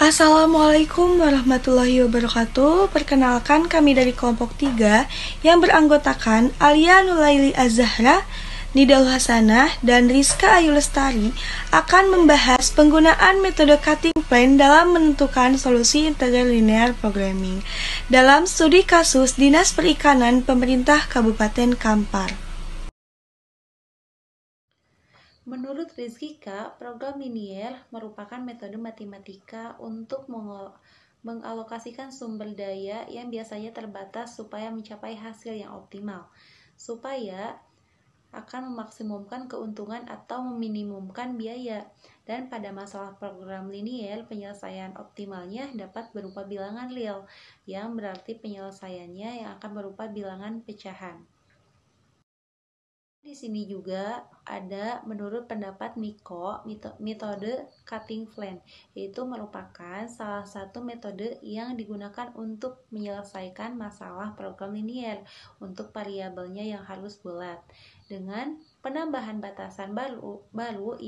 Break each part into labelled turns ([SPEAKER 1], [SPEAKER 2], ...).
[SPEAKER 1] Assalamualaikum warahmatullahi wabarakatuh. Perkenalkan, kami dari kelompok 3 yang beranggotakan Alia Nulaili Az-Zahra, Nidal Hasanah, dan Rizka Ayu Lestari akan membahas penggunaan metode cutting plan dalam menentukan solusi integral linear programming dalam studi kasus Dinas Perikanan Pemerintah Kabupaten Kampar.
[SPEAKER 2] Menurut Rizkika, program linear merupakan metode matematika untuk mengalokasikan sumber daya yang biasanya terbatas supaya mencapai hasil yang optimal, supaya akan memaksimumkan keuntungan atau meminimumkan biaya. Dan pada masalah program linear, penyelesaian optimalnya dapat berupa bilangan real, yang berarti penyelesaiannya yang akan berupa bilangan pecahan. Di sini juga ada menurut pendapat Miko, metode cutting plan, yaitu merupakan salah satu metode yang digunakan untuk menyelesaikan masalah program linear untuk variabelnya yang harus bulat, dengan penambahan batasan baru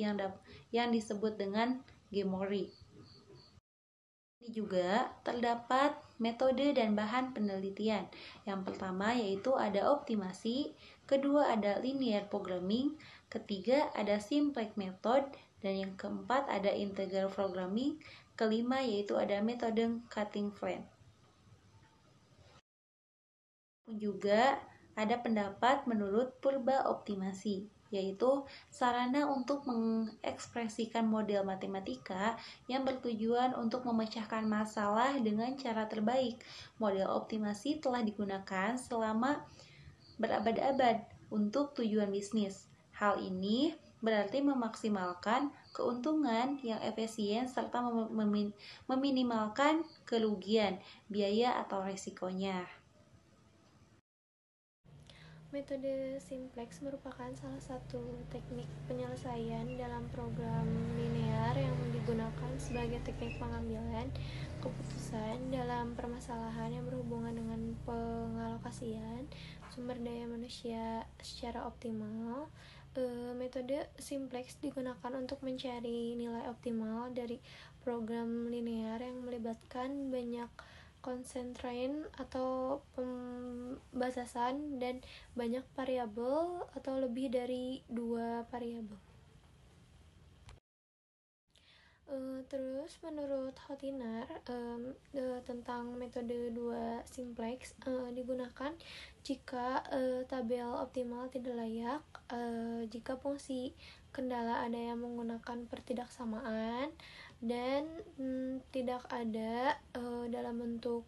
[SPEAKER 2] yang disebut dengan geometri. Ini juga terdapat metode dan bahan penelitian. Yang pertama yaitu ada optimasi, kedua ada linear programming, ketiga ada simplex method, dan yang keempat ada integral programming, kelima yaitu ada metode cutting plan. Juga ada pendapat menurut purba optimasi, yaitu sarana untuk mengekspresikan model matematika yang bertujuan untuk memecahkan masalah dengan cara terbaik. Model optimasi telah digunakan selama berabad-abad untuk tujuan bisnis. Hal ini berarti memaksimalkan keuntungan yang efisien serta meminimalkan kerugian, biaya atau resikonya.
[SPEAKER 3] Metode simplex merupakan salah satu teknik penyelesaian dalam program linear yang digunakan sebagai teknik pengambilan keputusan dalam permasalahan yang berhubungan dengan pengalokasian sumber daya manusia secara optimal. Metode simplex digunakan untuk mencari nilai optimal dari program linear yang melibatkan banyak constraint atau pembatasan dan banyak variabel atau lebih dari 2 variabel. Terus menurut Hotiner tentang metode 2 simplex digunakan jika tabel optimal tidak layak, jika fungsi kendala ada yang menggunakan pertidaksamaan dan tidak ada dalam bentuk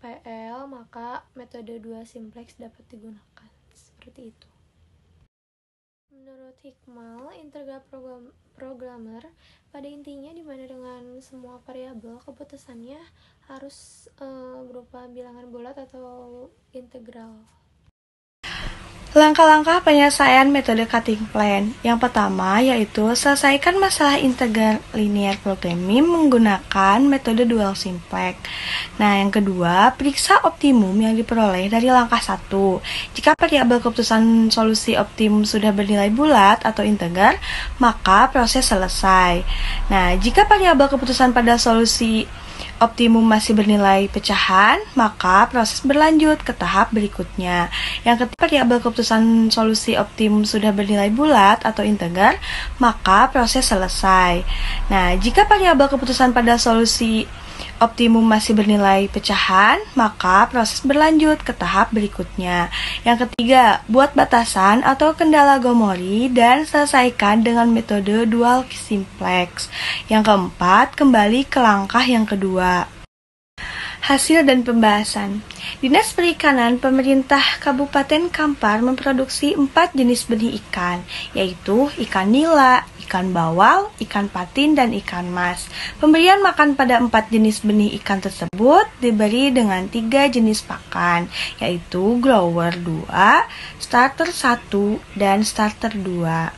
[SPEAKER 3] PL, maka metode 2 simplex dapat digunakan. Seperti itu. Menurut Hikmal, integral programmer pada intinya dimana dengan semua variabel keputusannya harus berupa bilangan bulat atau integral.
[SPEAKER 1] Langkah-langkah penyelesaian metode cutting plan. Yang pertama yaitu selesaikan masalah integral linear programming menggunakan metode dual simplex. Nah, yang kedua, periksa optimum yang diperoleh dari langkah 1. Jika variabel keputusan solusi optimum sudah bernilai bulat atau integer, maka proses selesai. Nah, jika variabel keputusan pada solusi optimum masih bernilai pecahan, maka proses berlanjut ke tahap berikutnya. Yang ketiga, variabel keputusan solusi optimum sudah bernilai bulat atau integer, maka proses selesai. Nah, jika variabel keputusan pada solusi optimum masih bernilai pecahan, maka proses berlanjut ke tahap berikutnya. Yang ketiga, buat batasan atau kendala geometri dan selesaikan dengan metode dual simplex. Yang keempat, kembali ke langkah yang kedua. Hasil dan pembahasan. Dinas Perikanan Pemerintah Kabupaten Kampar memproduksi 4 jenis benih ikan, yaitu ikan nila, ikan bawal, ikan patin, dan ikan mas. Pemberian makan pada 4 jenis benih ikan tersebut diberi dengan 3 jenis pakan, yaitu grower 2, starter 1, dan starter 2.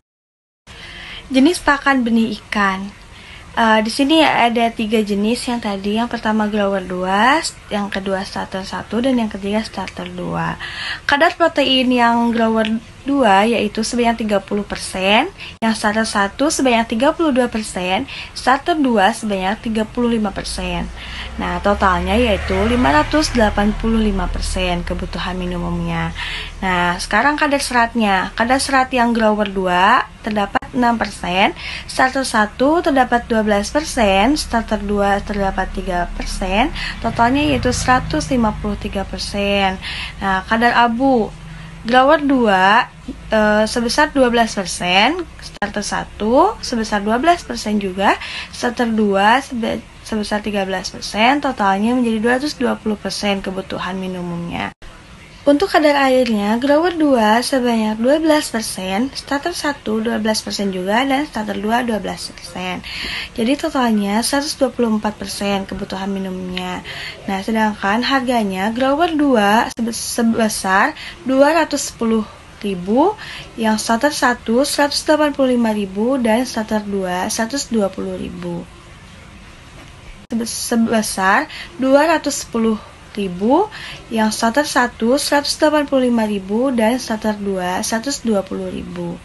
[SPEAKER 1] Jenis pakan benih ikan. Di sini ada 3 jenis yang tadi. Yang pertama grower 2, yang kedua starter 1, dan yang ketiga starter 2. Kadar protein yang grower 2 yaitu sebanyak 30%, yang starter 1 sebanyak 32%, starter 2 sebanyak 35%. Nah, totalnya yaitu 585% kebutuhan minimumnya. Nah, sekarang kadar seratnya. Kadar serat yang grower 2 terdapat 6%, starter 1 terdapat 12%, starter 2 terdapat 3%, totalnya yaitu 153%. Nah, kadar abu grower 2 sebesar 12%, starter 1 sebesar 12% juga, starter 2 sebesar 13%, totalnya menjadi 220% kebutuhan minimumnya. Untuk kadar airnya, grower 2 sebanyak 12%, starter 1 12% juga, dan starter 2 12%. Jadi totalnya 124% kebutuhan minumnya. Nah, sedangkan harganya grower 2 sebesar 210.000, yang starter 1 185.000, dan starter 2 120.000. Sebesar 210.000, yang starter 1 185.000, dan starter 2 120.000.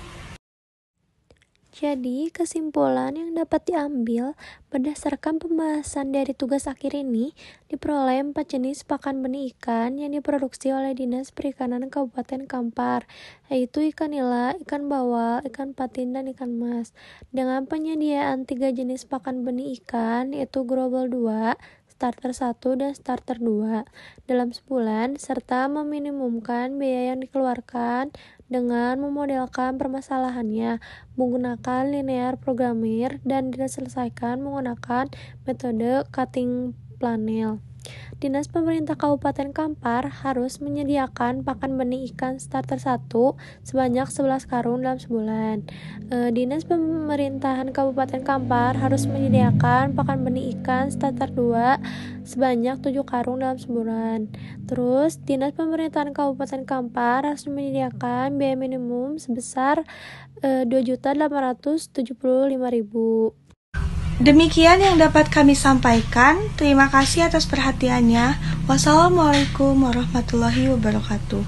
[SPEAKER 3] Jadi, kesimpulan yang dapat diambil berdasarkan pembahasan dari tugas akhir ini, diperoleh 4 jenis pakan benih ikan yang diproduksi oleh Dinas Perikanan Kabupaten Kampar, yaitu ikan nila, ikan bawal, ikan patin, dan ikan mas. Dengan penyediaan 3 jenis pakan benih ikan, yaitu growel 2, starter 1, dan starter 2 dalam sebulan, serta meminimumkan biaya yang dikeluarkan dengan memodelkan permasalahannya menggunakan linear programming dan diselesaikan menggunakan metode cutting planel. Dinas Pemerintah Kabupaten Kampar harus menyediakan pakan benih ikan starter 1 sebanyak 11 karung dalam sebulan. Dinas Pemerintahan Kabupaten Kampar harus menyediakan pakan benih ikan starter 2 sebanyak 7 karung dalam sebulan. Terus, Dinas Pemerintahan Kabupaten Kampar harus menyediakan biaya minimum sebesar 2.875.000.
[SPEAKER 1] Demikian yang dapat kami sampaikan. Terima kasih atas perhatiannya. Wassalamualaikum warahmatullahi wabarakatuh.